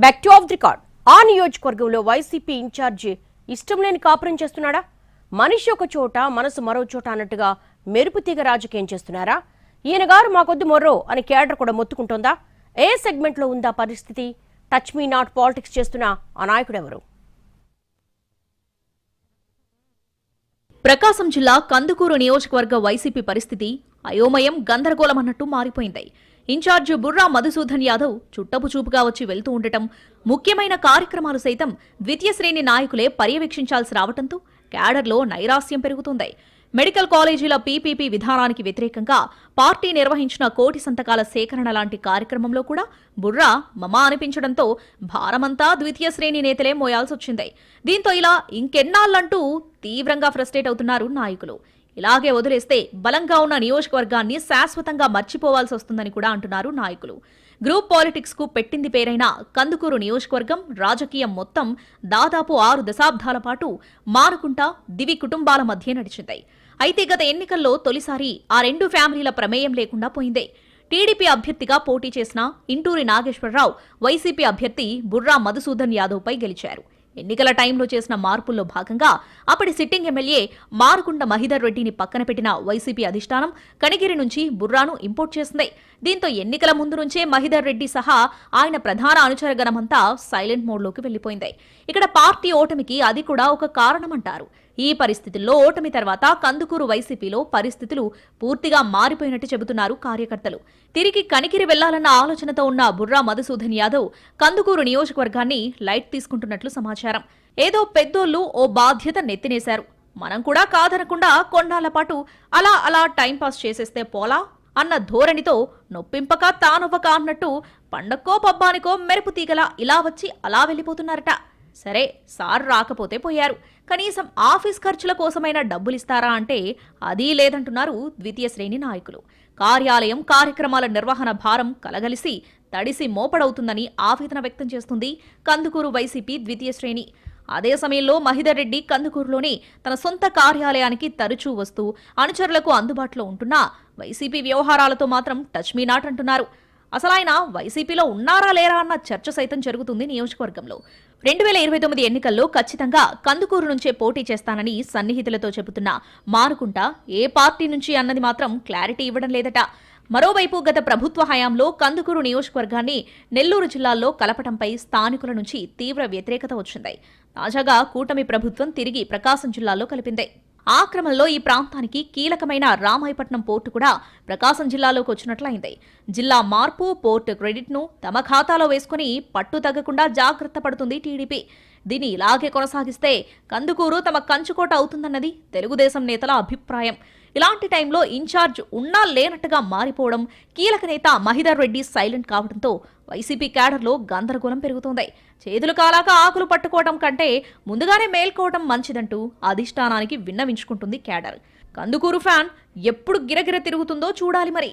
Back to of the record. ఆ నియోజకవర్గంలో YCP incharge ఇష్టం లేని కాపురం చేస్తున్నాడా? మనిషి ఒక చోట మనసు మరో చోట అన్నట్టుగా మెరుపు తీగ రాజకీయం చేస్తున్నారా? ఈయన గారు మాకొద్దు మొర్రో అని కేడర్ కూడా మొత్తుకుంటోందా? ఏ సెగ్మెంట్లో ఉందా పరిస్థితి? టచ్ మీ నాట్ పాలిటిక్స్ చేస్తున్న ఆ నాయకుడెవరు? ప్రకాశం జిల్లా కందుకూరు నియోజకవర్గ వైసీపీ పరిస్థితి అయోమయం గందరగోళం అన్నట్టు మారిపోయింది. ఇన్ఛార్జి బుర్రా మధుసూదన్ యాదవ్ చుట్టపు చూపుగా వచ్చి వెళ్తూ ఉండటం, ముఖ్యమైన కార్యక్రమాలు సైతం ద్వితీయ శ్రేణి నాయకులే పర్యవేక్షించాల్సి రావడంతో క్యాడర్లో నైరాస్యం పెరుగుతుంది. మెడికల్ కాలేజీల పీపీపీ విధానానికి వ్యతిరేకంగా పార్టీ నిర్వహించిన కోటి సంతకాల సేకరణ లాంటి కార్యక్రమంలో కూడా బుర్రా మమా అనిపించడంతో భారమంతా ద్వితీయ శ్రేణి నేతలే మోయాల్సొచ్చింది. దీంతో ఇలా ఇంకెన్నాళ్లంటూ తీవ్రంగా ఫ్రస్ట్రేట్ అవుతున్నారు నాయకులు. ఇలాగే వదిలేస్తే బలంగా ఉన్న నియోజకవర్గాన్ని శాశ్వతంగా మర్చిపోవాల్సి వస్తుందని కూడా అంటున్నారు నాయకులు. గ్రూప్ పాలిటిక్స్ కు పెట్టింది పేరైన కందుకూరు నియోజకవర్గం రాజకీయం మొత్తం దాదాపు 6 దశాబ్దాల పాటు మానుకుంటా దివి కుటుంబాల మధ్య నడిచింది. అయితే గత ఎన్నికల్లో తొలిసారి ఆ 2 ఫ్యామిలీల ప్రమేయం లేకుండా పోయింది. టీడీపీ అభ్యర్థిగా పోటీ చేసిన ఇంటూరి నాగేశ్వరరావు వైసీపీ అభ్యర్థి బుర్రా మధుసూదన్ యాదవ్ పై గెలిచారు. ఎన్నికల టైంలో చేసిన మార్పుల్లో భాగంగా అప్పటి సిట్టింగ్ ఎమ్మెల్యే మారుకుంట మహిదర్ రెడ్డిని పక్కన పెట్టిన వైసీపీ అధిష్టానం కనిగిరి నుంచి బుర్రాను ఇంపోర్ట్ చేసింది. దీంతో ఎన్నికల ముందు నుంచే మహిదర్ రెడ్డి సహా ఆయన ప్రధాన అనుచరగణమంతా సైలెంట్ మోడ్లోకి వెళ్లిపోయింది. ఇక్కడ పార్టీ ఓటమికి అది కూడా ఒక కారణమంటారు. ఈ పరిస్థితుల్లో ఓటమి తర్వాత కందుకూరు వైసీపీలో పరిస్థితులు పూర్తిగా మారిపోయినట్టు చెబుతున్నారు కార్యకర్తలు. తిరిగి కనిగిరి వెళ్లాలన్న ఆలోచనతో ఉన్న బుర్రా మధుసూదన్ యాదవ్ కందుకూరు నియోజకవర్గాన్ని లైట్ తీసుకుంటున్నట్లు సమాచారం. ఏదో పెద్దోళ్లు ఓ బాధ్యత నెత్తినేశారు, మనం కూడా కాదనకుండా కొన్నాళ్ల పాటు అలా టైంపాస్ చేసేస్తే పోలా అన్న ధోరణితో నొప్పింపక తానొవ్వక అన్నట్టు పండక్కో పబ్బానికో మెరుపు తీగలా ఇలా వచ్చి అలా వెళ్లిపోతున్నారట. సరే, సార్ రాకపోతే పోయారు, కనీసం ఆఫీస్ ఖర్చుల కోసమైనా డబ్బులిస్తారా అంటే అదీ లేదంటున్నారు ద్వితీయ శ్రేణి నాయకులు. కార్యాలయం కార్యక్రమాల నిర్వహణ భారం కలగలిసి తడిసి మోపడవుతుందని ఆవేదన వ్యక్తం చేస్తుంది కందుకూరు వైసీపీ ద్వితీయ శ్రేణి. అదే సమయంలో మహిదర్ రెడ్డి కందుకూరులోని తన సొంత కార్యాలయానికి తరచూ వస్తూ అనుచరులకు అందుబాటులో ఉంటున్నా వైసీపీ వ్యవహారాలతో మాత్రం టచ్ మీ నాట్ అంటున్నారు. అసలాయన వైసీపీలో ఉన్నారా లేరా అన్న చర్చ సైతం జరుగుతుంది నియోజకవర్గంలో. 2029 ఎన్నికల్లో ఖచ్చితంగా కందుకూరు నుంచే పోటీ చేస్తానని సన్నిహితులతో చెబుతున్న మారుకుంట ఏ పార్టీ నుంచి అన్నది మాత్రం క్లారిటీ ఇవ్వడం లేదట. మరోవైపు గత ప్రభుత్వ హయాంలో కందుకూరు నియోజకవర్గాన్ని నెల్లూరు జిల్లాల్లో కలపటంపై స్థానికుల నుంచి తీవ్ర వ్యతిరేకత వచ్చింది. తాజాగా కూటమి ప్రభుత్వం తిరిగి ప్రకాశం జిల్లాలో కలిపింది. ఆ క్రమంలో ఈ ప్రాంతానికి కీలకమైన రామాయపట్నం పోర్టు కూడా ప్రకాశం జిల్లాలోకి వచ్చినట్లయింది. జిల్లా మార్పు, పోర్టు క్రెడిట్ను తమ ఖాతాలో వేసుకుని పట్టు తగ్గకుండా జాగ్రత్త పడుతుంది టీడీపీ. దీన్ని ఇలాగే కొనసాగిస్తే కందుకూరు తమ కంచుకోట అవుతుందన్నది తెలుగుదేశం నేతల అభిప్రాయం. ఇలాంటి టైంలో ఇన్ఛార్జ్ ఉన్నా లేనట్టుగా మారిపోవడం, కీలక నేత మహిదర్ రెడ్డి సైలెంట్ కావడంతో వైసీపీ క్యాడర్లో గందరగోళం పెరుగుతోంది. చేతులు కాలాక ఆకులు పట్టుకోవడం కంటే ముందుగానే మేల్కోవడం మంచిదంటూ అధిష్టానానికి విన్నవించుకుంటుంది క్యాడర్. కందుకూరు ఫ్యాన్ ఎప్పుడు గిరగిర తిరుగుతుందో చూడాలి మరి.